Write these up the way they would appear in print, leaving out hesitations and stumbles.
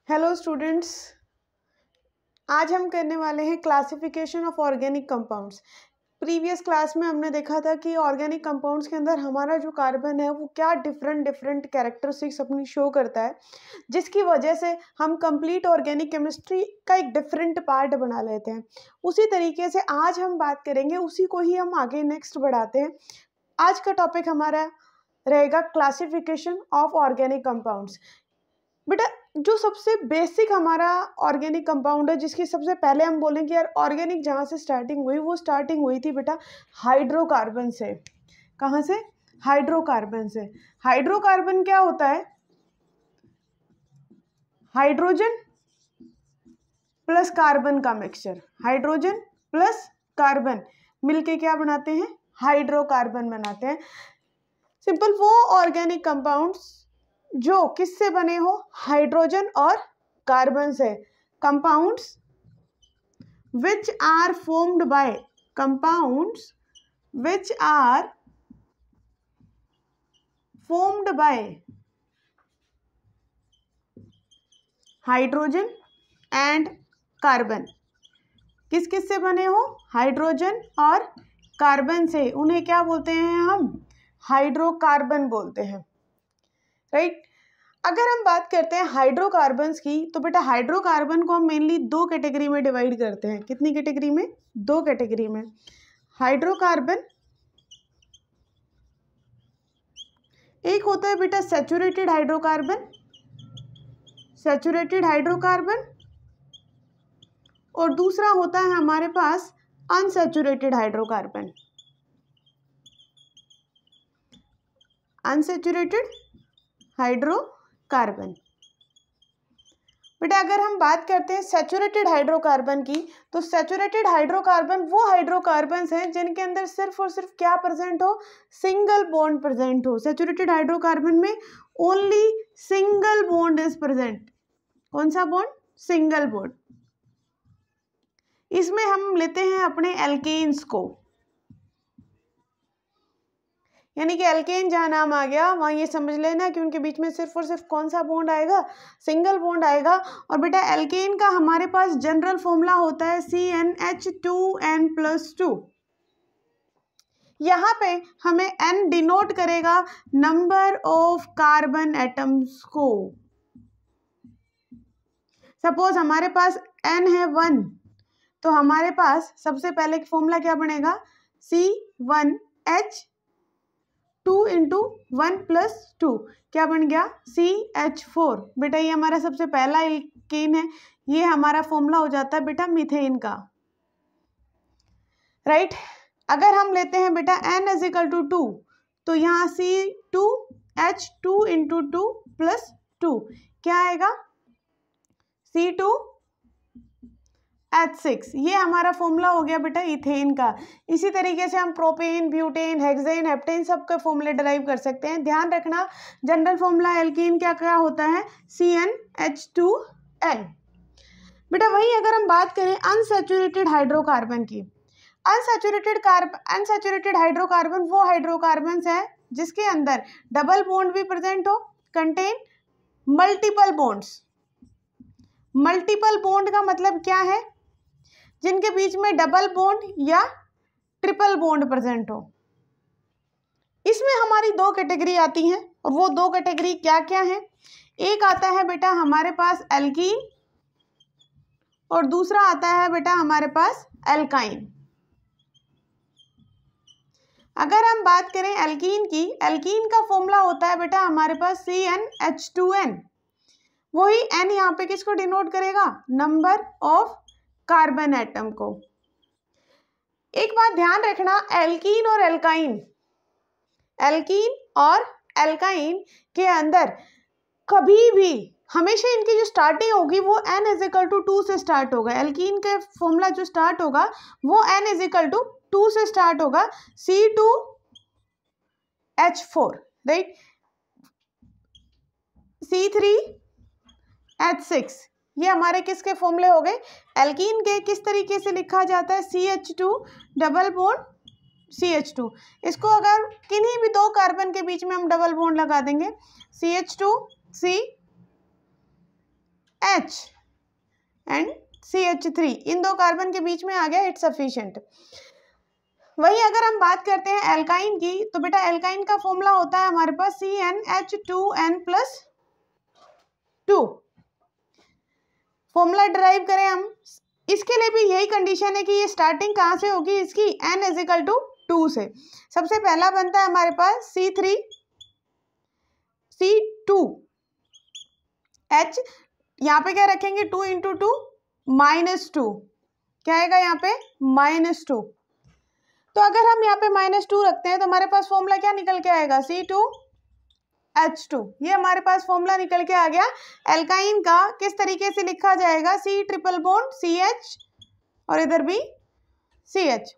Hello students, आज हम करने वाले हैं classification of organic compounds. Previous class में हमने देखा था कि ऑर्गेनिक कंपाउंड्स के अंदर हमारा जो कार्बन है वो क्या डिफरेंट कैरेक्टरिस्टिक्स अपनी शो करता है, जिसकी वजह से हम कंप्लीट ऑर्गेनिक केमिस्ट्री का एक डिफरेंट पार्ट बना लेते हैं। उसी तरीके से आज हम बात करेंगे, उसी को ही हम आगे नेक्स्ट बढ़ाते हैं। आज का टॉपिक हमारा रहेगा क्लासिफिकेशन ऑफ ऑर्गेनिक कंपाउंड्स। बेटा, जो सबसे बेसिक हमारा ऑर्गेनिक कंपाउंड है, जिसकी सबसे पहले हम बोलेंगे यार ऑर्गेनिक जहाँ से स्टार्टिंग हुई, वो स्टार्टिंग हुई थी बेटा हाइड्रोकार्बन से। कहाँ से? हाइड्रोकार्बन से। हाइड्रोकार्बन क्या होता है? हाइड्रोजन प्लस कार्बन का मिक्सचर। हाइड्रोजन प्लस कार्बन मिलके क्या बनाते हैं? हाइड्रोकार्बन बनाते हैं। सिंपल, वो ऑर्गेनिक कंपाउंड्स जो किससे बने हो? हाइड्रोजन और कार्बन से। Compounds which are formed by compounds which are formed by hydrogen and carbon. किस किस से बने हो? हाइड्रोजन और कार्बन से। उन्हें क्या बोलते हैं हम? हाइड्रोकार्बन बोलते हैं, राइट। अगर हम बात करते हैं हाइड्रोकार्बन्स की, तो बेटा हाइड्रोकार्बन को हम मेनली दो कैटेगरी में डिवाइड करते हैं। कितनी कैटेगरी में? दो कैटेगरी में। हाइड्रोकार्बन, एक होता है बेटा सैचुरेटेड हाइड्रोकार्बन, सैचुरेटेड हाइड्रोकार्बन, और दूसरा होता है हमारे पास अनसैचुरेटेड हाइड्रोकार्बन। Unsaturated hydrocarbon. बेटा अगर हम बात करते हैं सैचुरेटेड हाइड्रोकार्बन की, तो सैचुरेटेड हाइड्रोकार्बन वो हाइड्रोकार्बन्स हैं जिनके अंदर सिर्फ और सिर्फ क्या प्रेजेंट हो? सिंगल बॉन्ड प्रेजेंट हो। सैचुरेटेड हाइड्रोकार्बन में only single bond is present. कौन सा बॉन्ड? Single bond. इसमें हम लेते हैं अपने एल्केन्स को, यानी कि एल्केन जहाँ नाम आ गया वहाँ ये समझ लेना कि उनके बीच में सिर्फ और सिर्फ कौन सा बॉन्ड आएगा? सिंगल बॉन्ड आएगा। और बेटा एल्केन का हमारे पास जनरल फॉर्मूला होता है CnH2n+2। यहाँ पे हमें n डिनोट करेगा नंबर ऑफ कार्बन एटम्स को। सपोज हमारे पास n है 1, तो हमारे पास सबसे पहले फॉर्मूला क्या बनेगा? C1H2 × 1+2 क्या बन गया? CH4। बेटा ये हमारा सबसे पहला एल्केन है, ये हमारा फॉर्मूला हो जाता है बेटा मीथेन का, राइट। अगर हम लेते हैं बेटा n = 2, तो यहाँ C2H2 × 2+2 क्या आएगा? C2H6। ये हमारा फॉर्मूला हो गया बेटा इथेन का। इसी तरीके से हम प्रोपेन, ब्यूटेन, हेक्सेन, हेप्टेन सब के फॉर्मूले डिराइव कर सकते हैं। ध्यान रखना जनरल फॉर्मूला एल्कीन क्या क्या होता है? CnH2n। बेटा वही अगर हम बात करें अनसैचुरेटेड हाइड्रोकार्बन की, अनसैचुरेटेड हाइड्रोकार्बन वो हाइड्रोकार्बन्स है जिसके अंदर डबल बॉन्ड भी प्रेजेंट हो, contain multiple bonds. Multiple bond का मतलब क्या है? जिनके बीच में डबल बॉन्ड या ट्रिपल बॉन्ड प्रेजेंट हो। इसमें हमारी दो कैटेगरी आती हैं, और वो दो कैटेगरी क्या क्या है? एक आता है बेटा हमारे पास एल्कीन, और दूसरा आता है बेटा हमारे पास एल्काइन। अगर हम बात करें एल्कीन की, एल्कीन का फॉर्मूला होता है बेटा हमारे पास CnH2n। वही n यहाँ पे किसको डिनोट करेगा? नंबर ऑफ कार्बन एटम को। एक बात ध्यान रखना, एल्कीन और एल्काइन, एल्कीन और एल्काइन के अंदर कभी भी हमेशा इनकी जो स्टार्टिंग होगी वो n = 2 से स्टार्ट होगा। एल्कीन के फॉर्मूला जो स्टार्ट होगा वो n = 2 से स्टार्ट होगा, C2H4, राइट। C3H6 ये हमारे किसके फॉर्मूले हो गए? एल्कीन के। किस तरीके से लिखा जाता है? CH2 double bond CH2। इसको अगर किन्हीं भी दो कार्बन के बीच में हम डबल बॉन्ड लगा देंगे, CH2 C H and CH3, इन दो कार्बन के बीच में आ गया, इट्स सफिशिएंट। वही अगर हम बात करते हैं एल्काइन की, तो बेटा एल्काइन का फॉर्मूला होता है हमारे पास CnH2n+2। फॉर्मूला डिराइव करें हम, इसके लिए भी यही कंडीशन है कि ये स्टार्टिंग कहाँ से होगी इसकी, n = 2 से। सबसे पहला बनता है हमारे पास C3C2H, यहाँ पे क्या रखेंगे 2 × 2 -2, क्या आएगा यहाँ पे -2। तो अगर हम यहाँ पे -2 रखते हैं तो हमारे पास फॉर्मूला क्या निकल के आएगा, C2H2। ये हमारे पास फॉर्मूला निकल के आ गया। एल्काइन का किस तरीके से लिखा जाएगा, C ट्रिपल बॉन्ड CH और इधर भी CH।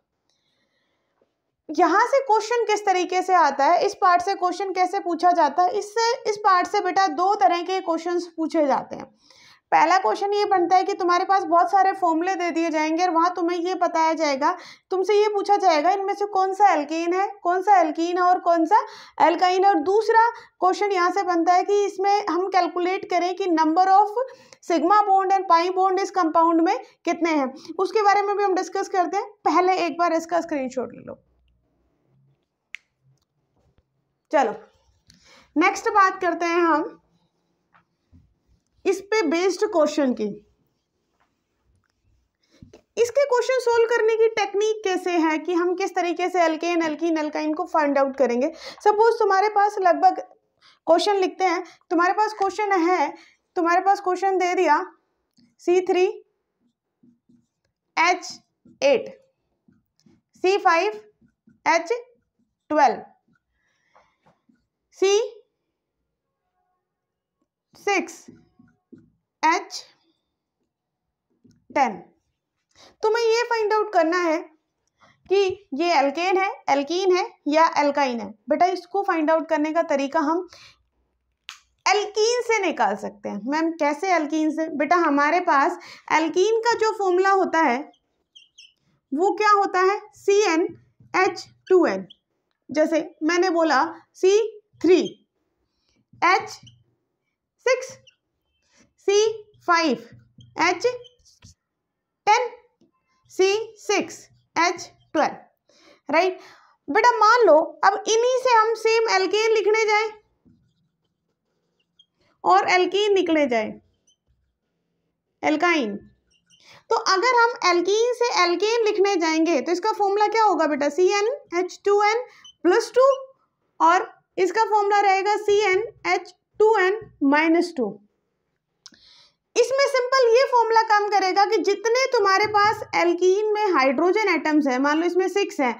यहाँ से क्वेश्चन किस तरीके से आता है, इस पार्ट से क्वेश्चन कैसे पूछा जाता है, इस पार्ट से बेटा दो तरह के क्वेश्चंस पूछे जाते हैं। पहला क्वेश्चन ये बनता है कि तुम्हारे पास बहुत सारे फॉर्मूले दे दिए जाएंगे और वहाँ तुम्हें ये बताया जाएगा, तुमसे ये पूछा जाएगा इनमें से कौन सा एल्कीन है, कौन सा एल्कीन है और कौन सा एल्काइन है। और दूसरा क्वेश्चन यहाँ से बनता है कि इसमें हम कैलकुलेट करें कि number of sigma bond and pi bond इस कंपाउंड में कितने हैं, उसके बारे में भी हम डिस्कस करते हैं। पहले एक बार इसका स्क्रीनशॉट ले लो। चलो नेक्स्ट बात करते हैं हम इस पे बेस्ड क्वेश्चन की। इसके क्वेश्चन सोल्व करने की टेक्निक कैसे है कि हम किस तरीके से एल्केन एल्कीन एल्काइन को फाइंड आउट करेंगे। सपोज तुम्हारे पास लगभग क्वेश्चन लिखते हैं, तुम्हारे पास क्वेश्चन है, तुम्हारे पास क्वेश्चन दे दिया C3H8 C5H12 C6H10। तुम्हें ये फाइंड आउट करना है कि ये एल्केन है, एल्कीन है या एल्काइन है। बेटा इसको फाइंड आउट करने का तरीका हम एल्कीन से निकाल सकते हैं। मैम कैसे एल्कीन से? बेटा हमारे पास एल्कीन का जो फॉर्मूला होता है वो क्या होता है, CnH2n। जैसे मैंने बोला C3H6 C5H10 C6H12, राइट। बेटा मान लो अब इन्हीं से हम सेम एल्केन लिखने जाएं और एल्कीन निकले जाए एल्काइन, तो अगर हम एल्कीन से एल्केन लिखने जाएंगे तो इसका फॉर्मूला क्या होगा बेटा, CnH2n+2 और इसका फॉर्मूला रहेगा CnH2n-2। इसमें सिंपल ये फॉर्मूला काम करेगा कि जितने तुम्हारे पास एल्कीन में हाइड्रोजन एटम्स है, मान लो इसमें 6 है,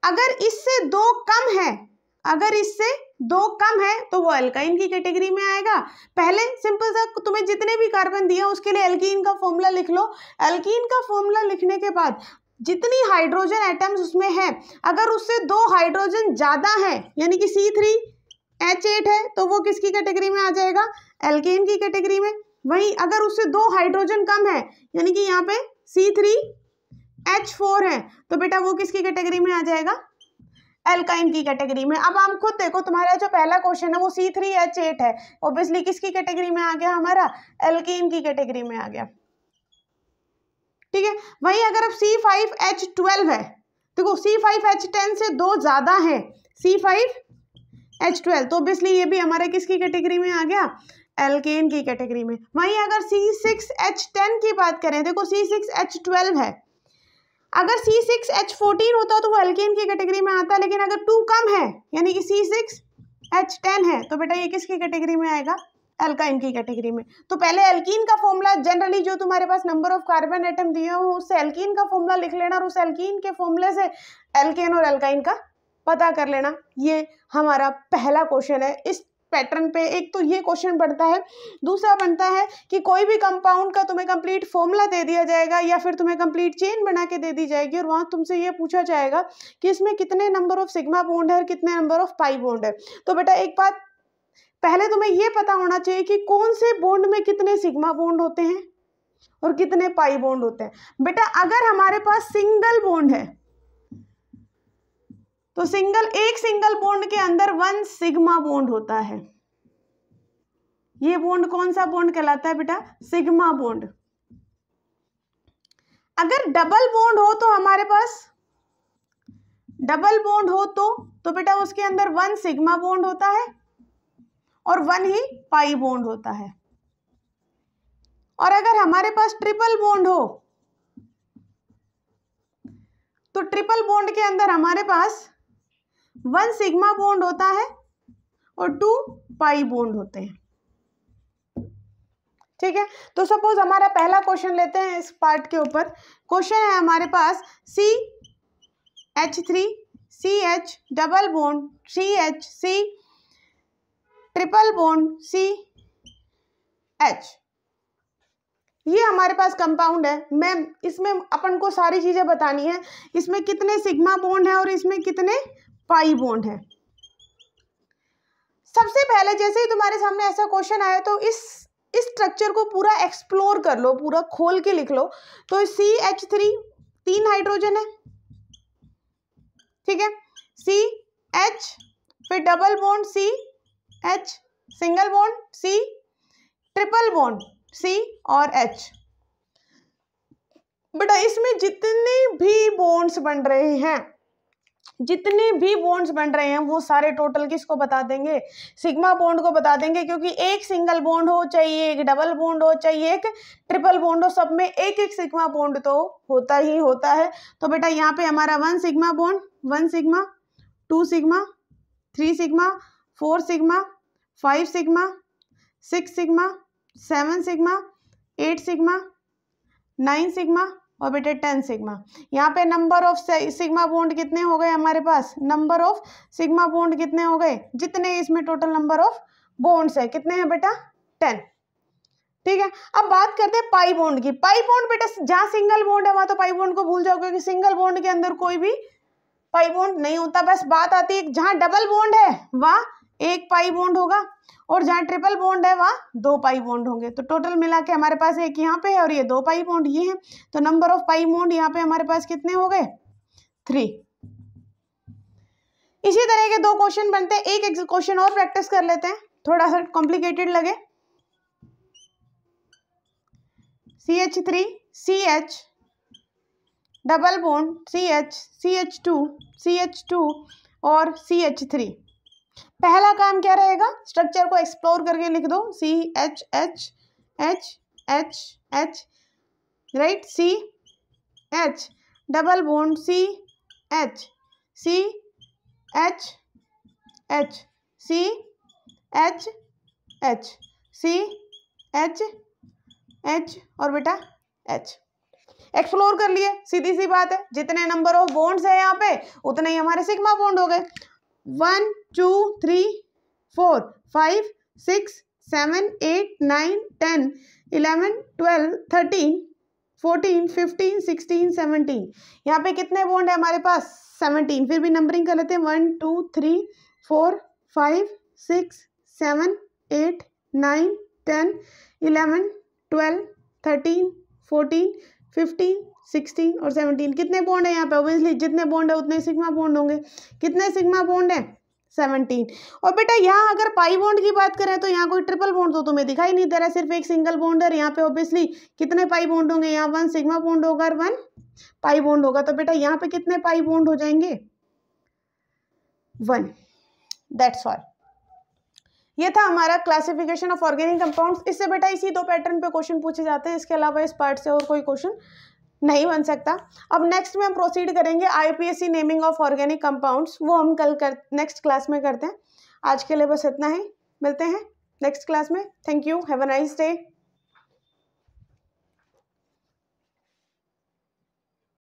अगर इससे 2 कम है, अगर इससे 2 कम है तो वो एल्काइन की कैटेगरी में आएगा। पहले सिंपल सा तुम्हें जितने भी कार्बन दिए उसके लिए एल्कीन का फॉर्मूला लिख लो। एल्कीन का फॉर्मूला लिखने के बाद जितनी हाइड्रोजन एटम्स उसमें है, अगर उससे 2 हाइड्रोजन ज्यादा है यानी कि C3H8 है तो वो किसकी कैटेगरी में आ जाएगा, एल्केन की कैटेगरी में। वहीं अगर उससे 2 हाइड्रोजन कम है यानी कि यहाँ पे C3H4 है तो बेटा वो किसकी कैटेगरी में आ जाएगा, एल्काइन की कैटेगरी में। अब हम खुद देखो तुम्हारा जो पहला क्वेश्चन है वो C3H8 है, ऑब्वियसली किसकी कैटेगरी में आ गया, हमारा एल्कीन की कैटेगरी में आ गया, ठीक है। वहीं अगर अब C5H12 है, देखो C5H10 से 2 ज्यादा है C5H12 तो ऑब्वियसली ये भी हमारे किसकी कैटेगरी में आ गया, एल्केन की कैटेगरी में। वहीं अगर C6H10 की बात करें, देखो C6H12 है, अगर C6H14 होता तो वो एल्केन की कैटेगरी में आता, लेकिन अगर 2 कम है यानी कि C6H10 है तो बेटा ये किसकी कैटेगरी में आएगा, एल्काइन की कैटेगरी में। तो पहले एल्कीन का फॉर्मूला जनरली जो तुम्हारे पास नंबर ऑफ कार्बन एटम दिए हो उससे एल्कीन का फॉर्मूला लिख लेना और उस एल्कीन के फॉर्मूले से एल्केन और एल्काइन का पता कर लेना। ये हमारा पहला क्वेश्चन है। इस पैटर्न पे एक तो ये क्वेश्चन बनता है, दूसरा बनता है कि कोई भी कंपाउंड का तुम्हें कंप्लीट फॉर्मूला दे दिया जाएगा या फिर तुम्हें कंप्लीट चेन बना के दे दी जाएगी और वहां तुमसे ये पूछा जाएगा कि इसमें कितने नंबर ऑफ सिग्मा बॉन्ड है और कितने नंबर ऑफ पाई बॉन्ड है। तो बेटा एक बात पहले तुम्हें ये पता होना चाहिए कि कौन से बॉन्ड में कितने सिग्मा बॉन्ड होते हैं और कितने पाई बॉन्ड होते हैं। बेटा अगर हमारे पास सिंगल बॉन्ड है तो एक सिंगल बॉन्ड के अंदर 1 सिग्मा बॉन्ड होता है, ये बॉन्ड कौन सा बॉन्ड कहलाता है बेटा? Sigma bond. अगर डबल बॉन्ड हो तो हमारे पास, डबल बॉन्ड हो तो बेटा उसके अंदर 1 सिग्मा बॉन्ड होता है और 1 ही पाई बॉन्ड होता है। और अगर हमारे पास ट्रिपल बॉन्ड हो तो ट्रिपल बॉन्ड के अंदर हमारे पास 1 सिग्मा बॉन्ड होता है और 2 पाई बॉन्ड होते हैं। ठीक है, तो सपोज हमारा पहला क्वेश्चन लेते हैं इस पार्ट के ऊपर। क्वेश्चन है हमारे पास CH3 CH double bond CH C triple bond CH, ये हमारे पास कंपाउंड है। मैं इसमें अपन को सारी चीजें बतानी है, इसमें कितने सिग्मा बॉन्ड है और इसमें कितने पाई बॉन्ड है। सबसे पहले जैसे ही तुम्हारे सामने ऐसा क्वेश्चन आया तो इस स्ट्रक्चर को पूरा एक्सप्लोर कर लो, पूरा खोल के लिख लो। तो CH3 3 हाइड्रोजन है, ठीक है, CH फिर double bond CH single bond C triple bond C और H। बेटा इसमें जितने भी बॉन्ड्स बन रहे हैं, जितने भी बॉन्ड्स बन रहे हैं वो सारे टोटल किसको बता देंगे? सिग्मा बॉन्ड को बता देंगे, क्योंकि एक सिंगल बॉन्ड हो, चाहिए एक डबल बॉन्ड हो, चाहिए एक ट्रिपल बॉन्ड हो, सब में एक एक सिग्मा बॉन्ड तो होता ही होता है। तो बेटा यहाँ पे हमारा 1 sigma bond, 1 sigma, 2 sigma, 3 sigma, 4 sigma, 5 sigma, 6 sigma, 7 sigma, 8 sigma, 9 sigma और बेटा 10 सिग्मा। यहाँ पे नंबर ऑफ सिग्मा बॉन्ड कितने हो गए हमारे पास? नंबर ऑफ सिग्मा बॉन्ड कितने हो गए? जितने इसमें टोटल नंबर ऑफ बॉन्ड्स है कितने हैं बेटा? 10। ठीक है, अब बात करते हैं पाई बॉन्ड की। पाई बॉन्ड बेटा जहाँ सिंगल बॉन्ड है वहां तो पाई बॉन्ड को भूल जाओ, क्योंकि सिंगल बॉन्ड के अंदर कोई भी पाई बॉन्ड नहीं होता। बस बात आती है जहाँ डबल बॉन्ड है वहाँ एक पाई बॉन्ड होगा और जहाँ ट्रिपल बॉन्ड है वहाँ 2 पाई बॉन्ड होंगे। तो टोटल मिला के हमारे पास एक यहाँ पे है और ये 2 पाई बॉन्ड ये है। तो नंबर ऑफ पाई बॉन्ड यहाँ पे हमारे पास कितने हो गए? 3। इसी तरह के 2 क्वेश्चन बनते हैं। एक क्वेश्चन और प्रैक्टिस कर लेते हैं, थोड़ा सा कॉम्प्लिकेटेड लगे। CH3 CH double bond CH CH2 और CH3। पहला काम क्या रहेगा? स्ट्रक्चर को एक्सप्लोर करके लिख दो। CH H H H H right, CH double bond CH CH H CH H CH H और बेटा H। एक्सप्लोर कर लिए, सीधी सी बात है, जितने नंबर ऑफ बॉन्ड्स है यहाँ पे उतने ही हमारे सिग्मा बॉन्ड हो गए। 1 2 3 4 5 6 7 8 9 10 11 12 13 14 15 16 17। यहाँ पे कितने बॉन्ड है हमारे पास? 17। फिर भी नंबरिंग कर लेते हैं। 1 2 3 4 5 6 7 8 9 10 11 12 13 14 15 16 और 17। कितने बॉन्ड है यहाँ पे? ऑब्वियसली जितने बॉन्ड है उतने सिग्मा बॉन्ड होंगे। कितने सिग्मा बॉन्ड है? 17। और बेटा यहाँ अगर पाई बॉन्ड की बात करें तो यहाँ कोई ट्रिपल बॉन्ड तो तुम्हें दिखाई नहीं दे रहा है, सिर्फ एक सिंगल बॉन्ड है। यहाँ पे ऑब्वियसली कितने पाई बॉन्ड होंगे? यहाँ 1 सिग्मा बॉन्ड होगा और 1 पाई बॉन्ड होगा। तो बेटा यहाँ पे कितने पाई बॉन्ड हो जाएंगे? 1। That's all. ये था हमारा क्लासिफिकेशन ऑफ ऑर्गेनिक कंपाउंड्स। इससे बेटा इसी 2 पैटर्न पे क्वेश्चन पूछे जाते हैं, इसके अलावा इस पार्ट से और कोई क्वेश्चन नहीं बन सकता। अब नेक्स्ट में हम प्रोसीड करेंगे IUPAC naming of organic compounds, वो हम कल नेक्स्ट क्लास में करते हैं। आज के लिए बस इतना ही, मिलते हैं नेक्स्ट क्लास में। Thank you, have a nice day.